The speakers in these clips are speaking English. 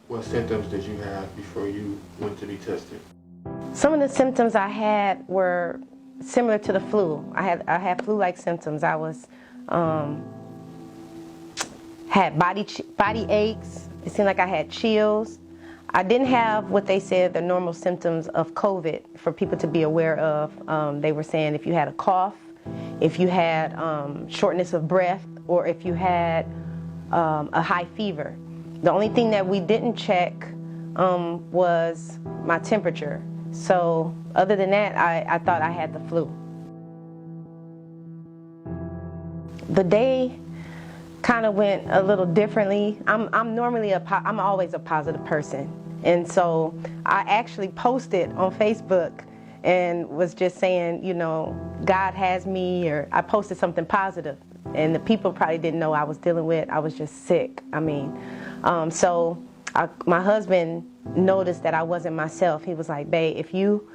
What symptoms did you have before you went to be tested? Some of the symptoms I had were similar to the flu. I had flu-like symptoms. I was had body aches. It seemed like I had chills. I didn't have what they said the normal symptoms of COVID for people to be aware of. They were saying if you had a cough, if you had shortness of breath, or if you had a high fever. The only thing that we didn't check was my temperature. So other than that, I thought I had the flu. The day kind of went a little differently. I'm always a positive person. And so I actually posted on Facebook and was just saying, you know, God has me, or I posted something positive. And the people probably didn't know I was dealing with, I was just sick. I mean, my husband noticed that I wasn't myself. He was like, babe, if you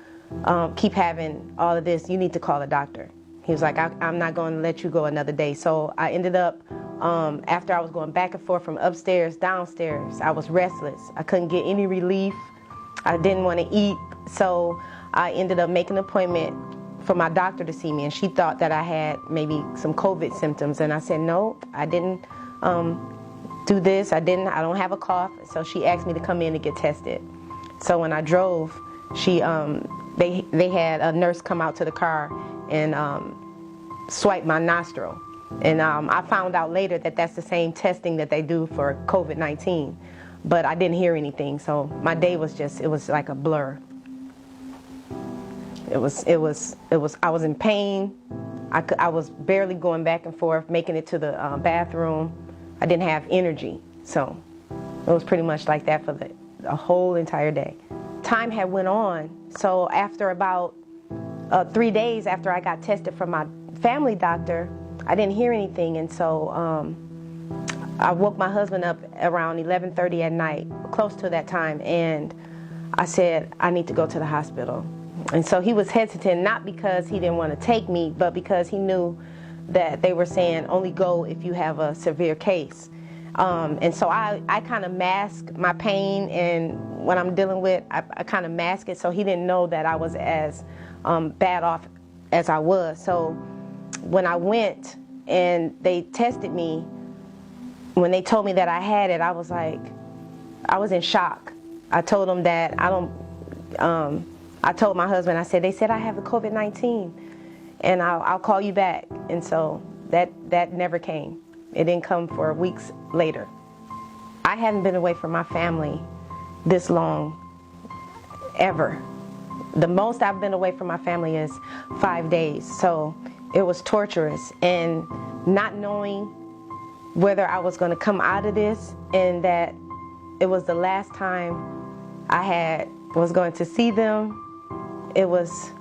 keep having all of this, you need to call a doctor. He was like, I'm not going to let you go another day. So I ended up, after I was going back and forth from upstairs, downstairs, I was restless. I couldn't get any relief. I didn't want to eat. So I ended up making an appointment for my doctor to see me, and she thought that I had maybe some COVID symptoms. And I said, no, I didn't do this. I don't have a cough. So she asked me to come in to get tested. So when I drove, they had a nurse come out to the car and swipe my nostril. And I found out later that that's the same testing that they do for COVID-19, but I didn't hear anything. So my day was it was like a blur. I was in pain. I was barely going back and forth, making it to the bathroom. I didn't have energy. So it was pretty much like that for the whole entire day. Time had went on. So after about 3 days after I got tested from my family doctor, I didn't hear anything, and so I woke my husband up around 11:30 at night, close to that time, and I said, I need to go to the hospital. And so he was hesitant, not because he didn't want to take me, but because he knew that they were saying only go if you have a severe case. And so I kind of mask my pain, and what I'm dealing with, I kind of mask it, so he didn't know that I was as bad off as I was. So when I went and they tested me, when they told me that I had it, I was in shock. I told them that I told my husband, I said, they said I have the COVID-19 and I'll call you back. And so that never came. It didn't come for weeks later. I hadn't been away from my family this long, ever. The most I've been away from my family is 5 days. So it was torturous, and not knowing whether I was going to come out of this, and that it was the last time I was going to see them. It was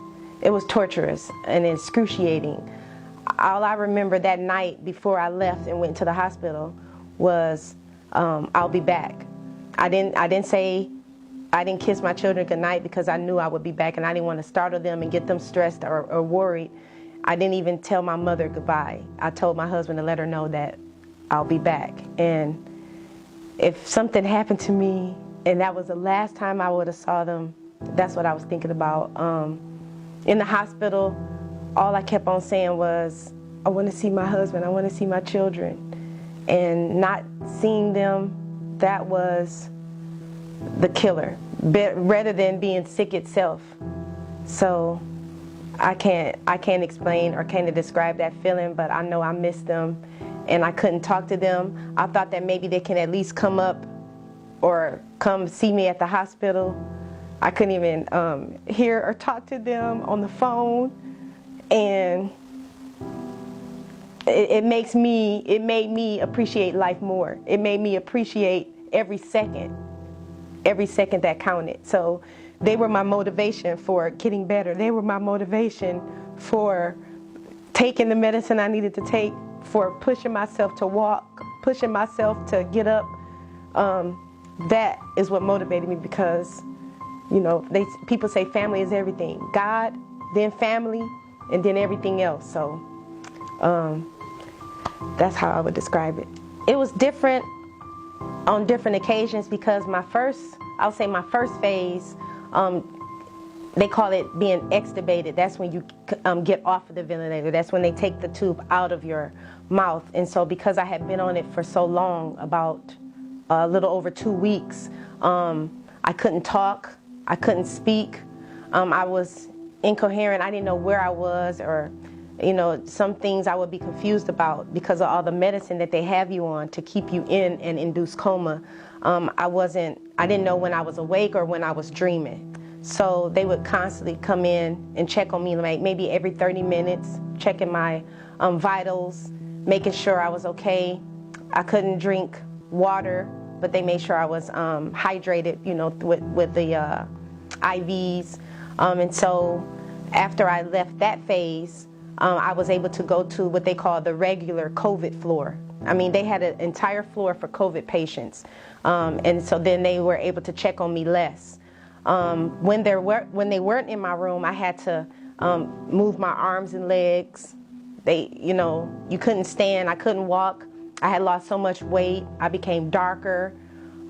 torturous and excruciating. All I remember that night before I left and went to the hospital was, I'll be back. I didn't kiss my children goodnight because I knew I would be back, and I didn't want to startle them and get them stressed or worried. I didn't even tell my mother goodbye. I told my husband to let her know that I'll be back. And if something happened to me and that was the last time I would have saw them, that's what I was thinking about. In the hospital, all I kept on saying was, I want to see my husband, I want to see my children. And not seeing them, that was the killer, rather than being sick itself. So I can't explain or can't describe that feeling, but I know I missed them and I couldn't talk to them. I thought that maybe they can at least come up or come see me at the hospital. I couldn't even hear or talk to them on the phone, and it made me appreciate life more. It made me appreciate every second that counted. So they were my motivation for getting better. They were my motivation for taking the medicine I needed to take, for pushing myself to walk, pushing myself to get up. That is what motivated me, because, you know, people say family is everything. God, then family, and then everything else. So that's how I would describe it. It was different on different occasions, because I'll say my first phase, they call it being extubated. That's when you get off of the ventilator. That's when they take the tube out of your mouth. And so because I had been on it for so long, about a little over 2 weeks, I couldn't talk, I couldn't speak, I was incoherent. I didn't know where I was, or some things I would be confused about because of all the medicine that they have you on to keep you in an induced coma. I didn't know when I was awake or when I was dreaming. So they would constantly come in and check on me, like maybe every 30 minutes, checking my vitals, making sure I was okay. I couldn't drink water, but they made sure I was hydrated, with the IVs. And so after I left that phase, I was able to go to what they call the regular COVID floor. I mean, they had an entire floor for COVID patients. And so then they were able to check on me less. When they weren't in my room, I had to move my arms and legs. You couldn't stand, I couldn't walk. I had lost so much weight. I became darker.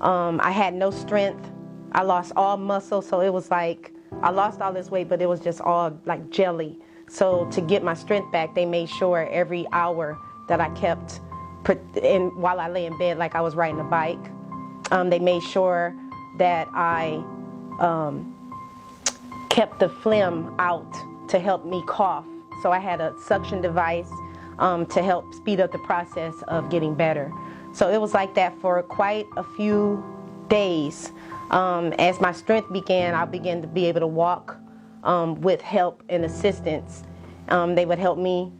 I had no strength. I lost all muscle, so it was like I lost all this weight, but it was just all like jelly. So to get my strength back, they made sure every hour that I kept, while I lay in bed like I was riding a bike, they made sure that I kept the phlegm out to help me cough. So I had a suction device to help speed up the process of getting better. So it was like that for quite a few days. As my strength began, I began to be able to walk with help and assistance. They would help me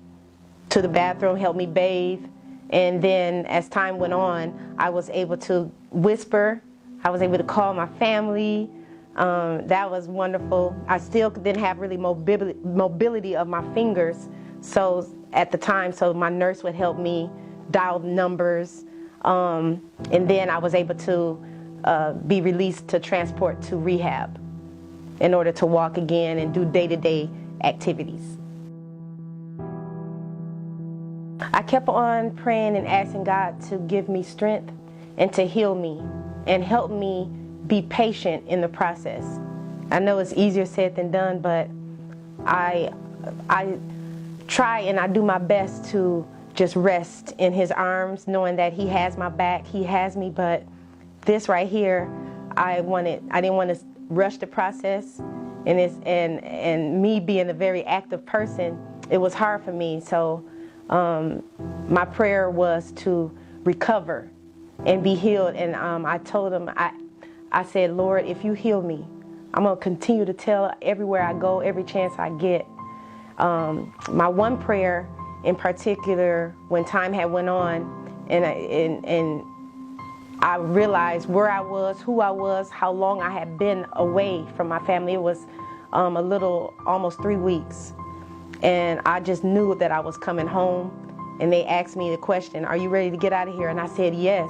to the bathroom, help me bathe. And then as time went on, I was able to whisper. I was able to call my family. That was wonderful. I still didn't have really mobility of my fingers. So at the time, so my nurse would help me dial numbers. And then I was able to be released to transport to rehab in order to walk again and do day-to-day activities. I kept on praying and asking God to give me strength and to heal me and help me be patient in the process. I know it's easier said than done, but I try and I do my best to just rest in His arms, knowing that He has my back, He has me. But this right here, I didn't want to rush the process, and me being a very active person, it was hard for me. So my prayer was to recover and be healed. And I told Him, I said, Lord, if you heal me, I'm going to continue to tell everywhere I go, every chance I get. My one prayer in particular, when time had went on, and I realized where I was, who I was, how long I had been away from my family. It was almost 3 weeks. And I just knew that I was coming home. And they asked me the question, are you ready to get out of here? And I said, yes.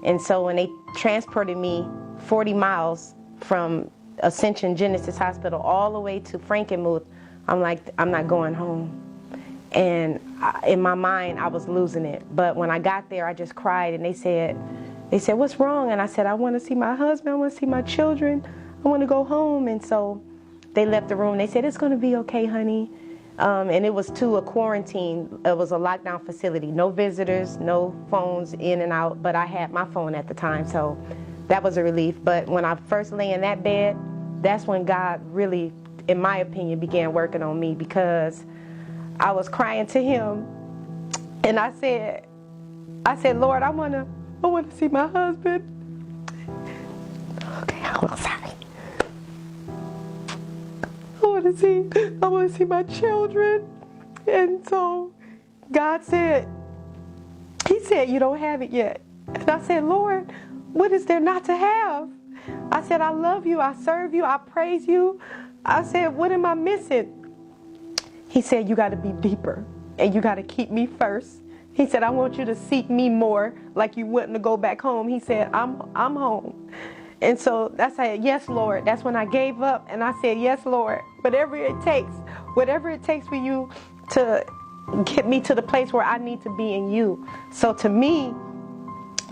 And so when they transported me 40 miles from Ascension Genesis Hospital all the way to Frankenmuth, I'm like, I'm not going home. And in my mind, I was losing it. But when I got there, I just cried, and they said, what's wrong? And I said, I want to see my husband, I want to see my children, I want to go home. And so they left the room. They said, it's going to be okay, honey. And it was to a quarantine. It was a lockdown facility. No visitors, no phones in and out, but I had my phone at the time, so that was a relief. But when I first lay in that bed, that's when God really, in my opinion, began working on me, because I was crying to Him, and I said, Lord, I want to see my husband. Okay, I'm sorry. I want to see my children. And so God said, He said, you don't have it yet. And I said, Lord, what is there not to have? I said, I love you, I serve you, I praise you. I said, what am I missing? He said, you got to be deeper, and you got to keep me first. He said, I want you to seek me more, like you wouldn't to go back home. He said, I'm home. And so I said, yes, Lord. That's when I gave up, and I said, yes, Lord. Whatever it takes for you to get me to the place where I need to be in you. So to me,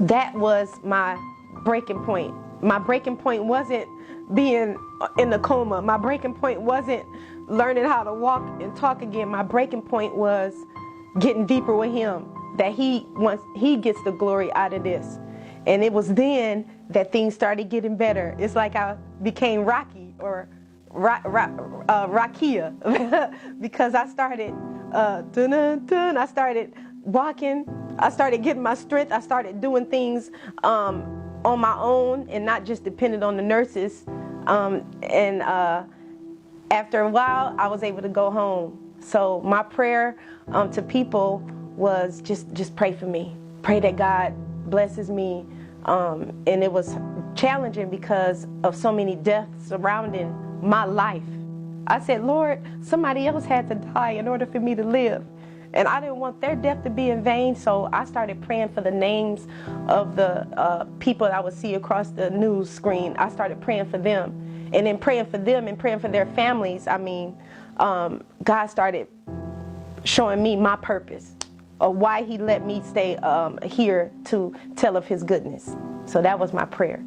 that was my breaking point. My breaking point wasn't being in the coma. My breaking point wasn't learning how to walk and talk again. My breaking point was getting deeper with him, that he gets the glory out of this. And it was then that things started getting better. It's like I became Rocky or Rakia because I started I started walking. I started getting my strength. I started doing things on my own and not just dependent on the nurses. After a while, I was able to go home. So my prayer to people was just pray for me. Pray that God blesses me. And it was challenging because of so many deaths surrounding my life. I said, Lord, somebody else had to die in order for me to live. And I didn't want their death to be in vain, so I started praying for the names of the people that I would see across the news screen. I started praying for them. And in praying for them and praying for their families, God started showing me my purpose of why he let me stay here to tell of his goodness. So that was my prayer.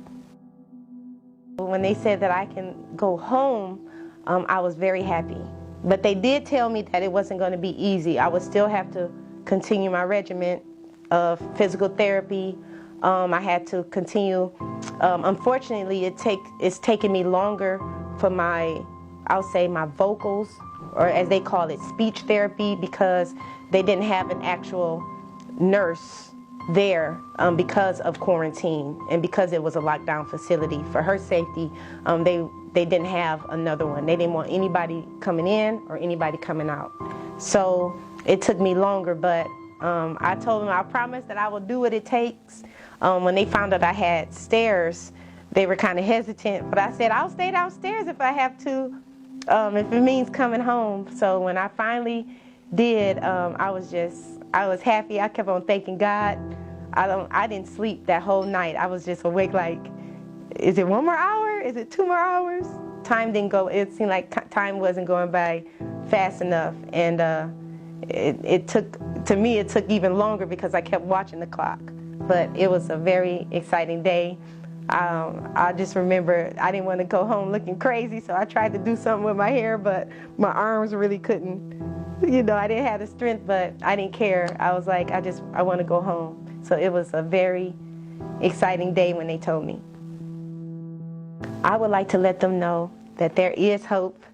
When they said that I can go home, I was very happy. But they did tell me that it wasn't going to be easy. I would still have to continue my regimen of physical therapy. I had to continue. Unfortunately, it's taken me longer for my vocals, or as they call it, speech therapy, because they didn't have an actual nurse there because of quarantine and because it was a lockdown facility. For her safety, they didn't have another one. They didn't want anybody coming in or anybody coming out. So it took me longer, but I told them I promised that I will do what it takes. When they found out I had stairs, they were kind of hesitant, but I said, I'll stay downstairs if I have to, if it means coming home. So when I finally did, I was happy. I kept on thanking God. I didn't sleep that whole night. I was just awake like, is it 1 more hour? Is it 2 more hours? Time didn't go. It seemed like time wasn't going by fast enough. And it took even longer because I kept watching the clock. But it was a very exciting day. I just remember I didn't want to go home looking crazy, so I tried to do something with my hair, but my arms really couldn't. I didn't have the strength, but I didn't care. I was like, I want to go home. So it was a very exciting day when they told me. I would like to let them know that there is hope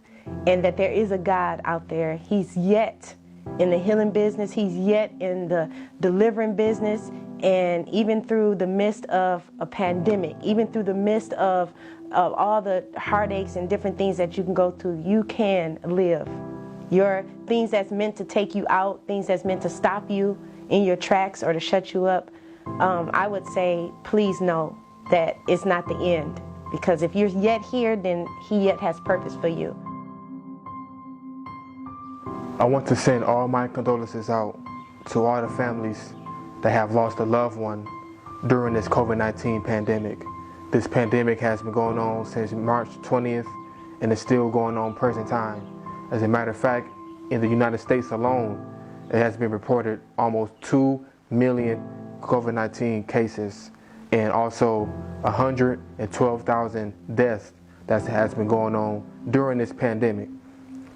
and that there is a God out there. He's yet in the healing business. He's yet in the delivering business. And even through the midst of a pandemic, even through the midst of all the heartaches and different things that you can go through, you can live. Your things that's meant to take you out, things that's meant to stop you in your tracks or to shut you up, I would say, please know that it's not the end. Because if you're yet here, then he yet has purpose for you. I want to send all my condolences out to all the families that have lost a loved one during this COVID-19 pandemic. This pandemic has been going on since March 20th and is still going on present time. As a matter of fact, in the United States alone, it has been reported almost 2 million COVID-19 cases and also 112,000 deaths that has been going on during this pandemic.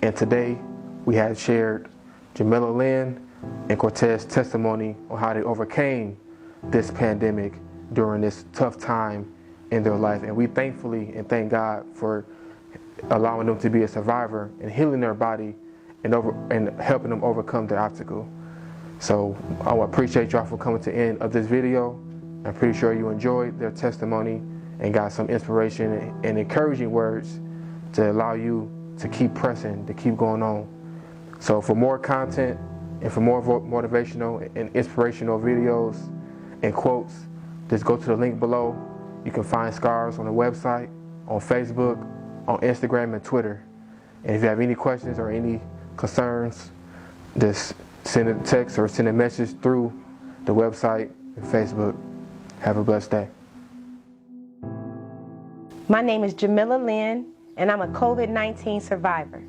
And today we have shared Jamillah, Lynn, and Cortez's testimony on how they overcame this pandemic during this tough time in their life. And we thankfully and thank God for allowing them to be a survivor and healing their body and helping them overcome the obstacle. So I appreciate y'all for coming to the end of this video. I'm pretty sure you enjoyed their testimony and got some inspiration and encouraging words to allow you to keep pressing, to keep going on. So for more content and for more motivational and inspirational videos and quotes, just go to the link below. You can find Scars on the website, on Facebook, on Instagram and Twitter. And if you have any questions or any concerns, just send a text or send a message through the website and Facebook. Have a blessed day. My name is Jamillah Lynn, and I'm a COVID-19 survivor.